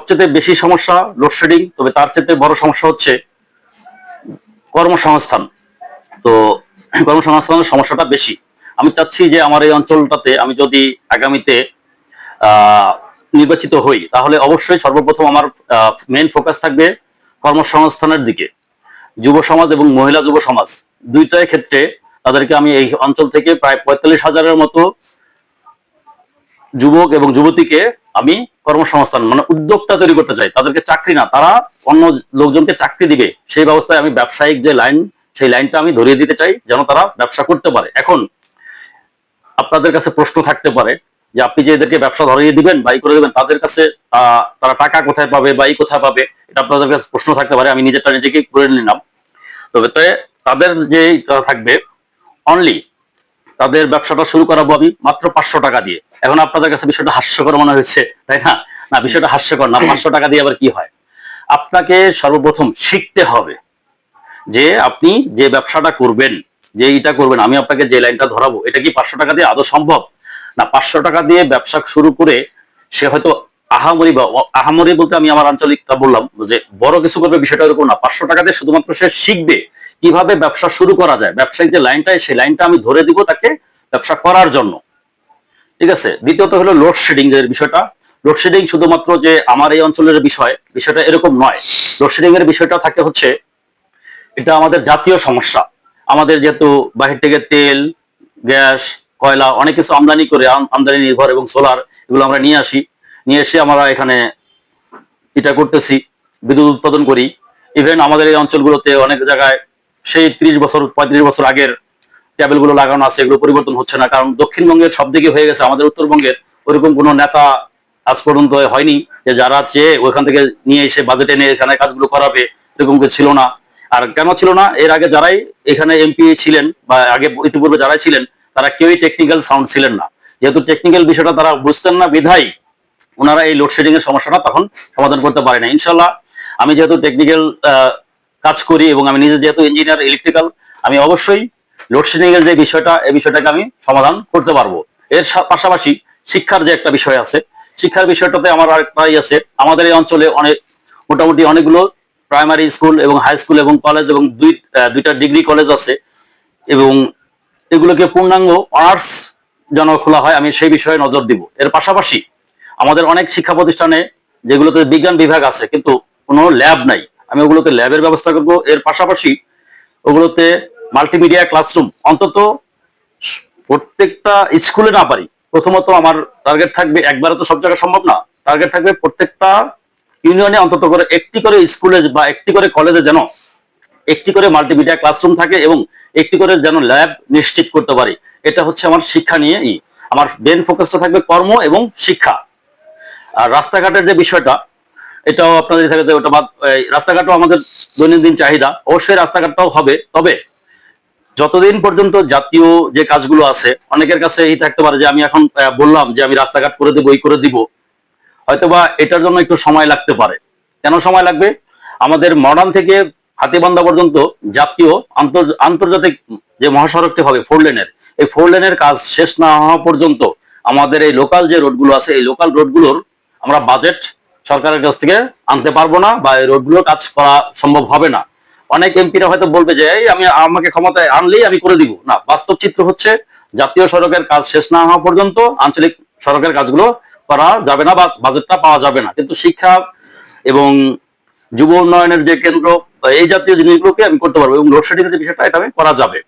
সবচেয়ে বেশি সমস্যা লোডশেডিং, তবে তার চেয়ে বড় সমস্যা হচ্ছে কর্মসংস্থান। তো কর্মসংস্থানের সমস্যাটা বেশি। আমি চাচ্ছি যে আমার এই অঞ্চলটাতে আমি যদি আগামীতে নির্বাচিত হই, তাহলে অবশ্যই সর্বপ্রথম আমার মেইন ফোকাস থাকবে কর্মসংস্থানের দিকে। যুব সমাজ এবং মহিলা যুব সমাজ দুইটাই ক্ষেত্রে তাদেরকে আমি এই অঞ্চল থেকে প্রায় 45,000-এর মতো যুবক এবং যুবতীকে আমি কর্মসংস্থান মানে উদ্যোক্তা তৈরি করতে চাই। তাদেরকে চাকরি না, তারা অন্য লোকজনকে চাকরি দিবে সেই ব্যবস্থায় আমি ব্যবসায়িক যে লাইন, সেই লাইনটা আমি ধরিয়ে দিতে চাই, যেন তারা ব্যবসা করতে পারে। এখন আপনাদের কাছে প্রশ্ন থাকতে পারে যে আপনি যে এদেরকে ব্যবসা ধরিয়ে দিবেন বা ই করে দিবেন, তাদের কাছে তারা টাকা কোথায় পাবে বা ই কোথায় পাবে, এটা আপনাদের কাছে প্রশ্ন থাকতে পারে। আমি নিজেরটা নিজেকে করে নিলাম। তবে তাদের যে থাকবে অনলি, তাদের ব্যবসাটা শুরু করাবো আমি মাত্র 500 টাকা দিয়ে। এখন আপনাদের কাছে বিষয়টা হাস্যকর মনে হচ্ছে, তাই না? না, বিষয়টা হাস্যকর না। 500 টাকা দিয়ে আবার কি হয়? আপনাকে সর্বপ্রথম শিখতে হবে যে আপনি যে ব্যবসাটা করবেন, যে এইটা করবেন, আমি আপনাকে যে লাইনটা ধরাবো, এটা কি 500 টাকা দিয়ে আদৌ সম্ভব? না, 500 টাকা দিয়ে ব্যবসা শুরু করে সে হয়তো আহামরি বা আহামরি বলতে আমি আমার আঞ্চলিকটা বললাম যে বড় কিছু করবে, বিষয়টা এরকম না। 500 টাকা দিয়ে শুধুমাত্র সে শিখবে কিভাবে ব্যবসা শুরু করা যায়। ব্যবসায়িক যে লাইনটা, সেই লাইনটা আমি ধরে দিব তাকে ব্যবসা করার জন্য। ঠিক আছে। দ্বিতীয়ত হলো লোডশেডিং এর বিষয়টা। লোডশেডিং শুধুমাত্র যে আমার এই অঞ্চলের বিষয়টা এরকম নয়। লোডশেডিং এর বিষয়টা থাকে হচ্ছে, এটা আমাদের জাতীয় সমস্যা। আমাদের যেহেতু বাহির থেকে তেল, গ্যাস, কয়লা অনেক কিছু আমদানি করে, আমদানি নির্ভর এবং সোলার, এগুলো আমরা নিয়ে এসে আমরা এখানে এটা করতেছি, বিদ্যুৎ উৎপাদন করি। ইভেন আমাদের এই অঞ্চলগুলোতে অনেক জায়গায় সেই 30 বছর 35 বছর আগের ক্যাবেলগুলো লাগানো আছে, এগুলো পরিবর্তন হচ্ছে না। কারণ দক্ষিণবঙ্গের সব দিকে হয়ে গেছে, আমাদের উত্তরবঙ্গের ওরকম কোনো নেতা আজ পর্যন্ত হয়নি যে যারা চেয়ে ওইখান থেকে নিয়ে এসে বাজেটে নিয়ে এখানে কাজগুলো করাবে, এরকম কিছু ছিল না। আর কেন ছিল না? এর আগে যারাই এখানে এমপি ছিলেন বা আগে ইতিপূর্বে যারাই ছিলেন, তারা কেউই টেকনিক্যাল সাউন্ড ছিলেন না। যেহেতু টেকনিক্যাল বিষয়টা তারা বুঝতেন না, বিধায় ওনারা এই লোডশেডিং এর সমস্যাটা তখন সমাধান করতে পারে না। ইনশাল্লাহ আমি যেহেতু টেকনিক্যাল কাজ করি এবং আমি নিজে যেহেতু ইঞ্জিনিয়ার ইলেকট্রিক্যাল, আমি অবশ্যই লোডশেডিং এর যে বিষয়টা, এই বিষয়টাকে আমি সমাধান করতে পারবো। এর পাশাপাশি শিক্ষার যে একটা বিষয় আছে, শিক্ষার বিষয়টাতে আমার আরেকটাই আছে। আমাদের এই অঞ্চলে মোটামুটি অনেকগুলো প্রাইমারি স্কুল এবং হাই স্কুল এবং কলেজ এবং দুইটা ডিগ্রি কলেজ আছে, এবং এগুলোকে পূর্ণাঙ্গ অনার্স যেন খোলা হয়, আমি সেই বিষয়ে নজর দিব। এর পাশাপাশি আমাদের অনেক শিক্ষা প্রতিষ্ঠানে যেগুলোতে বিজ্ঞান বিভাগ আছে কিন্তু কোনো ল্যাব নাই, আমি ওগুলোতে ল্যাবের ব্যবস্থা করব। এর পাশাপাশি ওগুলোতে মাল্টিমিডিয়া ক্লাসরুম অন্তত প্রত্যেকটা স্কুলে না পারি, প্রথমত আমার টার্গেট থাকবে, একবারে তো সব জায়গায় সম্ভব না, টার্গেট থাকবে প্রত্যেকটা ইউনিয়নে অন্তত করে একটি করে স্কুলে বা একটি করে কলেজে যেন একটি করে মাল্টিমিডিয়া ক্লাসরুম থাকে এবং একটি করে যেন ল্যাব নিশ্চিত করতে পারি। এটা হচ্ছে আমার শিক্ষা নিয়ে আমার মেইন ফোকাসটা থাকবে কর্ম এবং শিক্ষা। আর রাস্তাঘাটের যে বিষয়টা, এটাও আপনাদের থাকে, ওটা রাস্তাঘাটও আমাদের দৈনন্দিন চাহিদা, অবশ্যই রাস্তাঘাটটাও হবে। তবে যতদিন পর্যন্ত জাতীয় যে কাজগুলো আছে, অনেকের কাছে এই থাকতে পারে যে আমি এখন বললাম যে আমি রাস্তাঘাট করে দেবো, এই করে দিব, হয়তোবা এটার জন্য একটু সময় লাগতে পারে। কেন সময় লাগবে? আমাদের মডার্ন থেকে হাতীবান্ধা পর্যন্ত জাতীয় আন্তর্জাতিক যে মহাসড়কটি হবে 4 লেনের, এই 4 লেনের কাজ শেষ না হওয়া পর্যন্ত আমাদের এই লোকাল যে রোডগুলো আছে, এই লোকাল রোডগুলোর আমরা বাজেট সরকারের কাছ থেকে আনতে পারবো না বা এই রোডগুলোর কাজ করা সম্ভব হবে না। অনেক এমপিরা হয়তো বলবে যে এই আমাকে ক্ষমতায় আনলেই আমি করে দিব। না, বাস্তব চিত্র হচ্ছে জাতীয় সড়কের কাজ শেষ না হওয়া পর্যন্ত আঞ্চলিক সড়কের কাজগুলো করা যাবে না বা বাজেটটা পাওয়া যাবে না। কিন্তু শিক্ষা এবং যুব উন্নয়নের যে কেন্দ্র, এই জাতীয় জিনিসগুলোকে আমি করতে পারবো এবং লোডশেডিং এর যে বিষয়টা, এটা আমি করা যাবে।